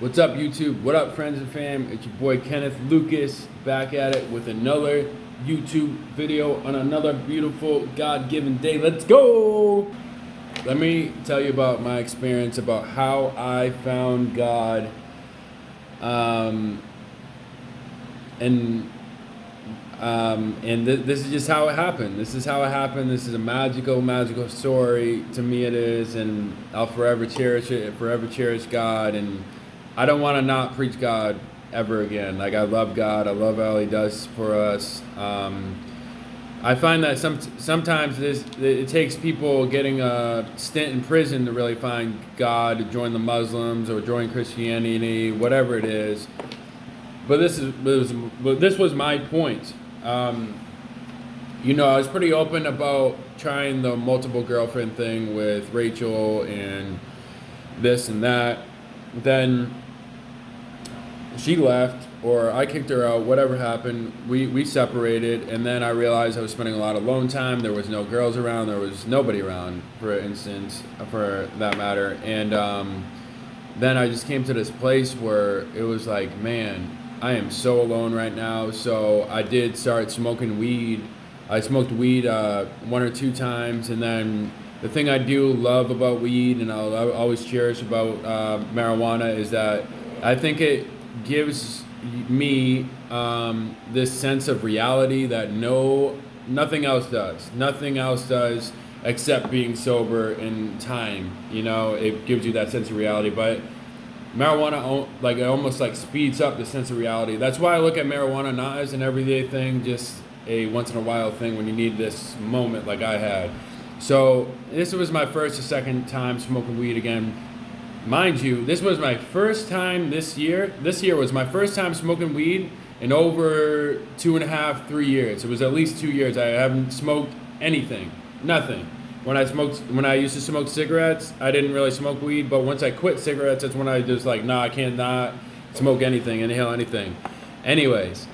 What's up, YouTube? What up, friends and fam? It's your boy Kenneth Lucas back at it with another YouTube video on another beautiful God-given day. Let's go! Let me tell you about my experience about how I found God, this is just how it happened. This is how it happened. This is a magical story. To me, it is, and I'll forever cherish it. Forever cherish God, and I don't want to not preach God ever again. Like, I love God. I love all He does for us. I find that sometimes it takes people getting a stint in prison to really find God, to join the Muslims or join Christianity, whatever it is. But this was my point. I was pretty open about trying the multiple girlfriend thing with Rachel and this and that. Then she left, or I kicked her out, whatever happened. We separated, and then I realized I was spending a lot of alone time. There was no girls around. There was nobody around, for instance, for that matter. And then I just came to this place where it was like, man, I am so alone right now. So I did start smoking weed. I smoked weed one or two times, and then the thing I do love about weed, and I'll always cherish about marijuana, is that I think it gives me this sense of reality that nothing else does. Nothing else does except being sober in time. It gives you that sense of reality. But marijuana, it almost speeds up the sense of reality. That's why I look at marijuana not as an everyday thing, just a once in a while thing when you need this moment like I had. So this was my first or second time smoking weed again. Mind you, this was my first time this year. This year was my first time smoking weed in over 2.5, 3 years. It was at least 2 years. I haven't smoked anything, nothing. When I used to smoke cigarettes, I didn't really smoke weed. But once I quit cigarettes, that's when I just I can't not smoke anything, inhale anything. Anyways,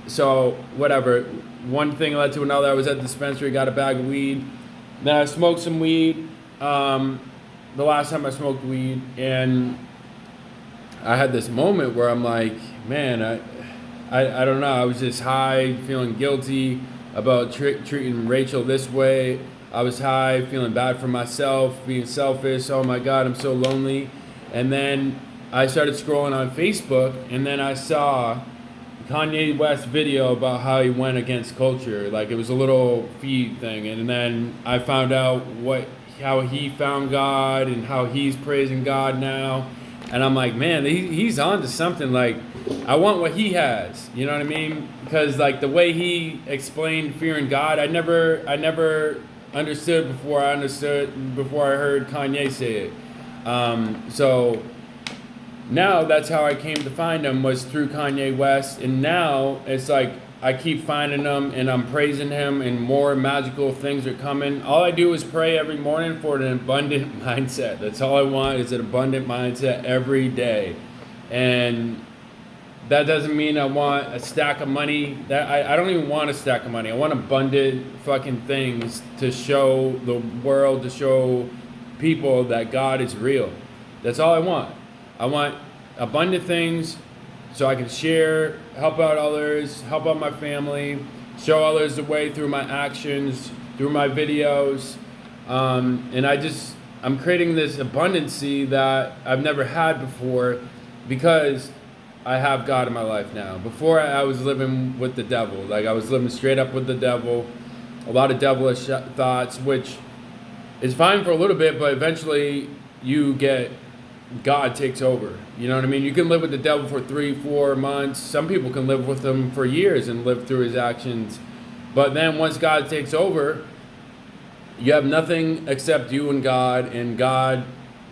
so whatever. One thing led to another. I was at the dispensary, got a bag of weed. Then I smoked some weed. The last time I smoked weed, and I had this moment where I'm like, man, I don't know. I was just high, feeling guilty about treating Rachel this way. I was high, feeling bad for myself, being selfish. Oh my God, I'm so lonely. And then I started scrolling on Facebook, and then I saw Kanye West video about how he went against culture. It was a little feed thing, and then I found out how he found God and how he's praising God now. And I'm like, man, he's on to something. I want what he has. You know what I mean? Because the way he explained fearing God, I never understood before I heard Kanye say it. So now that's how I came to find him, was through Kanye West. And now it's I keep finding him, and I'm praising him, and more magical things are coming. All I do is pray every morning for an abundant mindset. That's all I want, is an abundant mindset every day. And that doesn't mean I want a stack of money. I don't even want a stack of money. I want abundant fucking things to show the world, to show people that God is real. That's all I want. I want abundant things so I can share, help out others, help out my family, show others the way through my actions, through my videos. And I'm creating this abundancy that I've never had before, because I have God in my life now. Before, I was living with the devil. I was living straight up with the devil. A lot of devilish thoughts, which is fine for a little bit, but eventually God takes over. You know what I mean? You can live with the devil for 3-4 months. Some people can live with him for years and live through his actions. But then once God takes over, you have nothing except you and God. And God,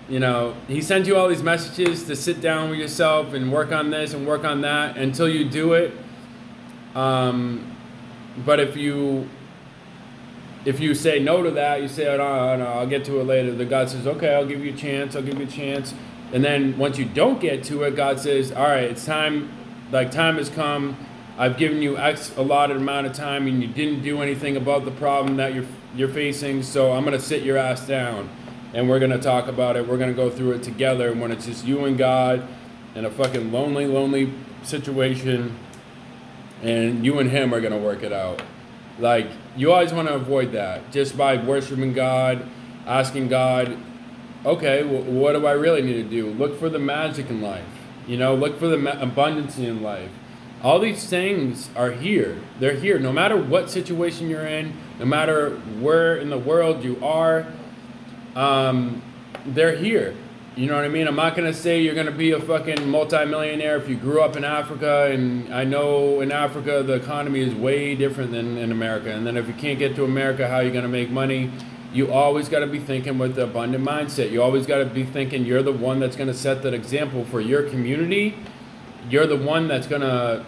He sends you all these messages to sit down with yourself and work on this and work on that until you do it. But if you say no to that, you say, oh, no, I'll get to it later. The God says, okay, I'll give you a chance. And then once you don't get to it, God says, all right, it's time. Time has come. I've given you X allotted amount of time, and you didn't do anything about the problem that you're facing. So I'm going to sit your ass down. and we're gonna talk about it. We're gonna go through it together. And when it's just you and God in a fucking lonely situation, and you and him are gonna work it out. Like, you always want to avoid that just by worshiping God, asking God, okay, well, what do I really need to do? Look for the magic in life. Look for the abundance in life. All these things are here. They're here. No matter what situation you're in, no matter where in the world you are, they're here. You know what I mean? I'm not going to say you're going to be a fucking multimillionaire if you grew up in Africa, and I know in Africa the economy is way different than in America. And then if you can't get to America, how are you going to make money? You always got to be thinking with the abundant mindset. You always got to be thinking you're the one that's going to set that example for your community. You're the one that's going to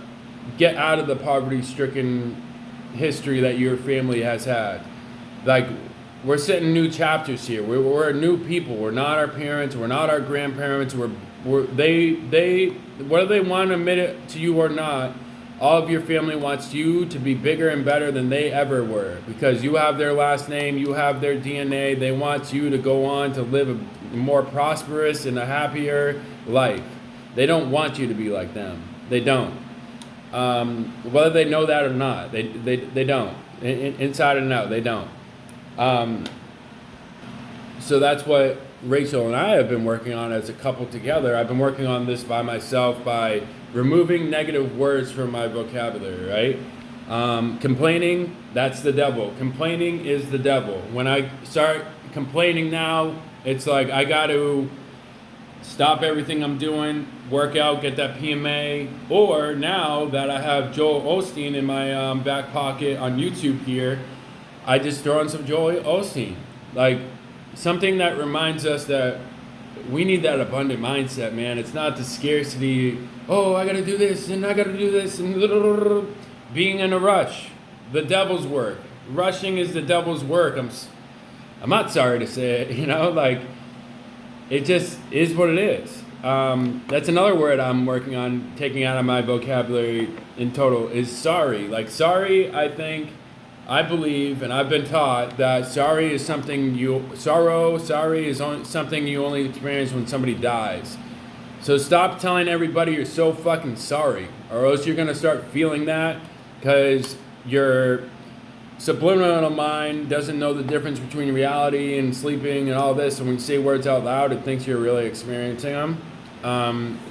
get out of the poverty-stricken history that your family has had. Like, we're setting new chapters here. We're new people. We're not our parents. We're not our grandparents. They whether they want to admit it to you or not, all of your family wants you to be bigger and better than they ever were, because you have their last name, you have their DNA. They want you to go on to live a more prosperous and a happier life. They don't want you to be like them. They don't. Whether they know that or not, they don't. Inside and out, they don't. So that's what Rachel and I have been working on as a couple together. I've been working on this by myself by removing negative words from my vocabulary, right? Complaining, that's the devil. Complaining is the devil. When I start complaining now, it's like I got to stop everything I'm doing, work out, get that PMA. Or now that I have Joel Osteen in my back pocket on YouTube here, I just throw in some Joel Osteen. Like, something that reminds us that we need that abundant mindset, man. It's not the scarcity, oh, I gotta do this, and I gotta do this, and being in a rush. The devil's work. Rushing is the devil's work. I'm not sorry to say it, like, it just is what it is. That's another word I'm working on taking out of my vocabulary in total is sorry. Like, sorry, I believe, and I've been taught that sorry is something something you only experience when somebody dies. So stop telling everybody you're so fucking sorry, or else you're going to start feeling that, because your subliminal mind doesn't know the difference between reality and sleeping and all this. And when you say words out loud, it thinks you're really experiencing them.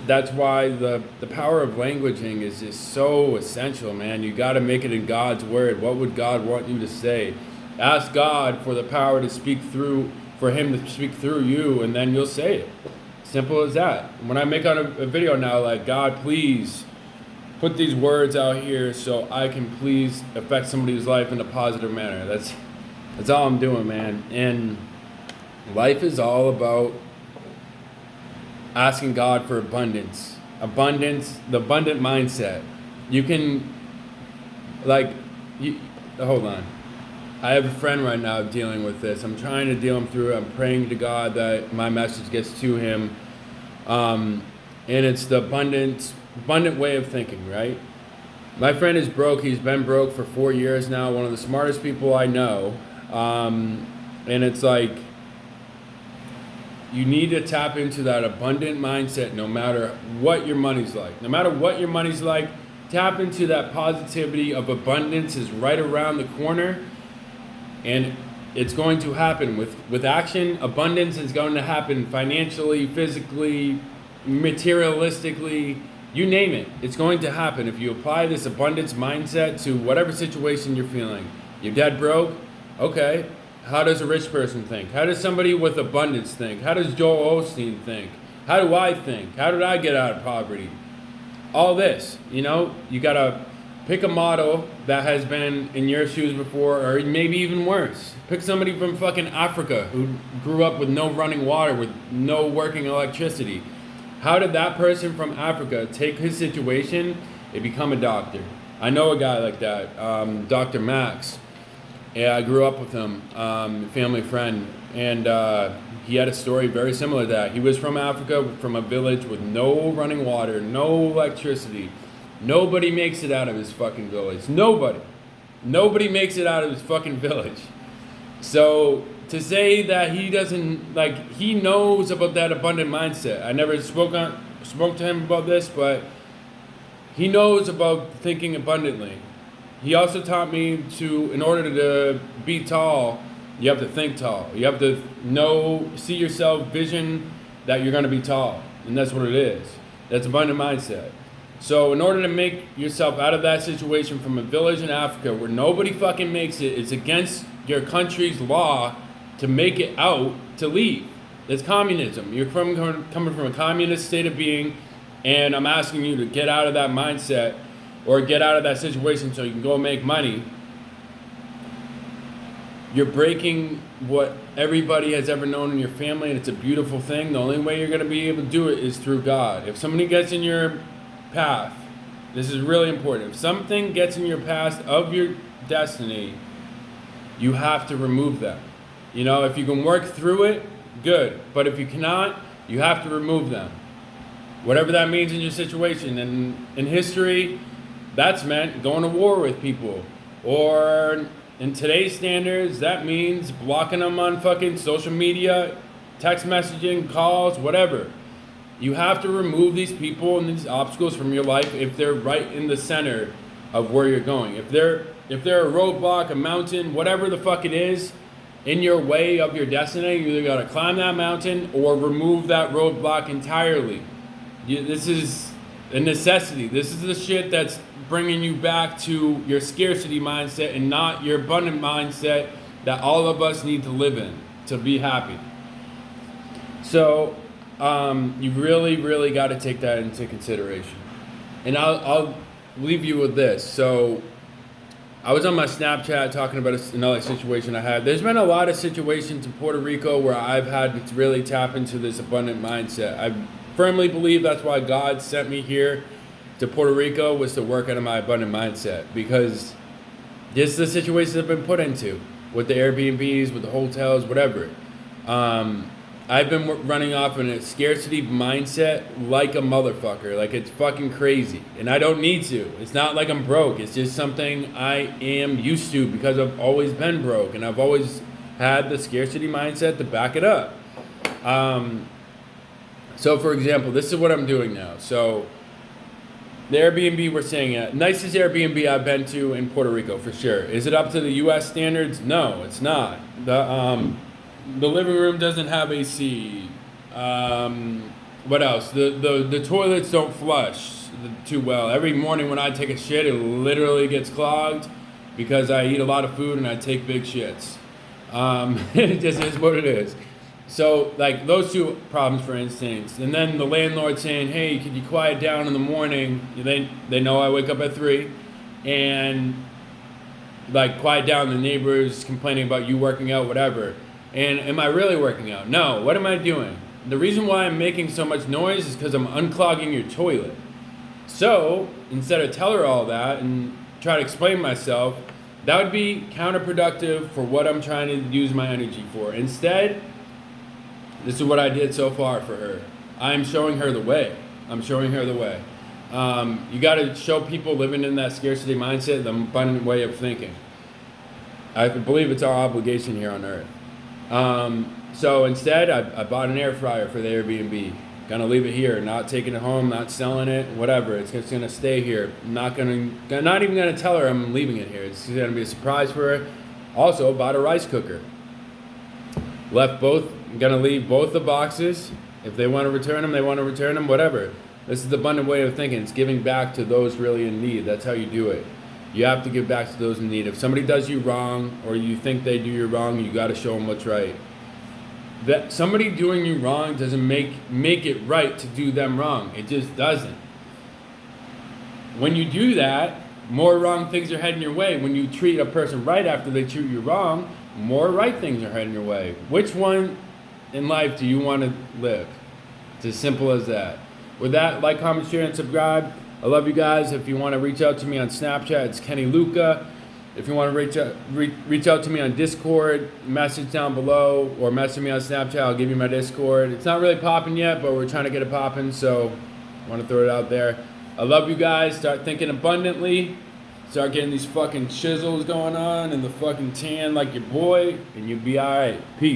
That's why the power of languaging is just so essential, man. You got to make it in God's word. What would God want you to say? Ask God for the power to speak through, for him to speak through you, and then you'll say it. Simple as that. When I make on a video now, like, God, please put these words out here so I can please affect somebody's life in a positive manner. That's all I'm doing, man. And life is all about asking God for abundance, the abundant mindset. You can, hold on. I have a friend right now dealing with this. I'm trying to deal him through it. I'm praying to God that my message gets to him. And it's the abundant way of thinking, right? My friend is broke. He's been broke for 4 years now. One of the smartest people I know. And it's like, you need to tap into that abundant mindset no matter what your money's like. No matter what your money's like, tap into that positivity of abundance is right around the corner. And it's going to happen. With action, abundance is going to happen financially, physically, materialistically, you name it. It's going to happen if you apply this abundance mindset to whatever situation you're feeling. You're dead broke? Okay. How does a rich person think? How does somebody with abundance think? How does Joel Osteen think? How do I think? How did I get out of poverty? All this, you got to pick a model that has been in your shoes before, or maybe even worse. Pick somebody from fucking Africa who grew up with no running water, with no working electricity. How did that person from Africa take his situation and become a doctor? I know a guy like that, Dr. Max. Yeah, I grew up with him, family friend, and he had a story very similar to that. He was from Africa, from a village with no running water, no electricity. Nobody makes it out of his fucking village. Nobody makes it out of his fucking village. So to say that he doesn't, like, he knows about that abundant mindset. I never spoke to him about this, but he knows about thinking abundantly. He also taught me to, in order to be tall, you have to think tall. You have to see yourself, vision that you're going to be tall. And that's what it is. That's abundant mindset. So in order to make yourself out of that situation from a village in Africa where nobody fucking makes it, it's against your country's law to make it out, to leave. It's communism. You're coming from a communist state of being, and I'm asking you to get out of that mindset or get out of that situation so you can go make money. You're breaking what everybody has ever known in your family, and it's a beautiful thing. The only way you're going to be able to do it is through God. If somebody gets in your path, this is really important. If something gets in your path of your destiny, you have to remove them. You know, if you can work through it, good. But if you cannot, you have to remove them. Whatever that means in your situation. And in history, that's meant going to war with people. Or in today's standards, that means blocking them on fucking social media, text messaging, calls, whatever. You have to remove these people and these obstacles from your life if they're right in the center of where you're going. If they're a roadblock, a mountain, whatever the fuck it is, in your way of your destiny, you either gotta climb that mountain or remove that roadblock entirely. This is a necessity. This is the shit that's bringing you back to your scarcity mindset and not your abundant mindset that all of us need to live in to be happy. So you really, really got to take that into consideration. And I'll leave you with this. So I was on my Snapchat talking about another situation I had. There's been a lot of situations in Puerto Rico where I've had to really tap into this abundant mindset. I firmly believe that's why God sent me here to Puerto Rico, was to work out of my abundant mindset, because this is the situations I've been put into with the Airbnbs, with the hotels, whatever. I've been running off in a scarcity mindset like a motherfucker. Like, it's fucking crazy. And I don't need to. It's not like I'm broke. It's just something I am used to because I've always been broke. And I've always had the scarcity mindset to back it up. So, for example, this is what I'm doing now. So, the Airbnb we're staying at, nicest Airbnb I've been to in Puerto Rico, for sure. Is it up to the U.S. standards? No, it's not. The living room doesn't have AC. What else? The toilets don't flush too well. Every morning when I take a shit, it literally gets clogged because I eat a lot of food and I take big shits. It just is what it is. So, like, those two problems, for instance. And then the landlord saying, hey, could you quiet down in the morning? They know I wake up at 3. And, like, quiet down, the neighbors complaining about you working out, whatever. And am I really working out? No. What am I doing? The reason why I'm making so much noise is because I'm unclogging your toilet. So, instead of tell her all that and try to explain myself, that would be counterproductive for what I'm trying to use my energy for. Instead, this is what I did so far for her. I'm showing her the way. You got to show people living in that scarcity mindset the abundant way of thinking. I believe it's our obligation here on earth. So instead, I bought an air fryer for the Airbnb. Gonna leave it here, not taking it home, not selling it, whatever. It's just gonna stay here. Not even gonna tell her I'm leaving it here. It's gonna be a surprise for her. Also, bought a rice cooker. Gonna leave both the boxes. If they want to return them, they want to return them, whatever. This is the abundant way of thinking. It's giving back to those really in need. That's how you do it. You have to give back to those in need. If somebody does you wrong, or you think they do you wrong, you got to show them what's right. That somebody doing you wrong doesn't make it right to do them wrong. It just doesn't. When you do that, more wrong things are heading your way. When you treat a person right after they treat you wrong, more right things are heading your way. Which one in life do you want to live? It's as simple as that. With that, like, comment, share, and subscribe. I love you guys. If you want to reach out to me on Snapchat, it's Kenny Luca. If you want to reach out to me on Discord, message down below, or message me on Snapchat. I'll give you my Discord. It's not really popping yet, but we're trying to get it popping, so I want to throw it out there. I love you guys. Start thinking abundantly. Start getting these fucking chisels going on and the fucking tan like your boy, and you'll be alright. Peace.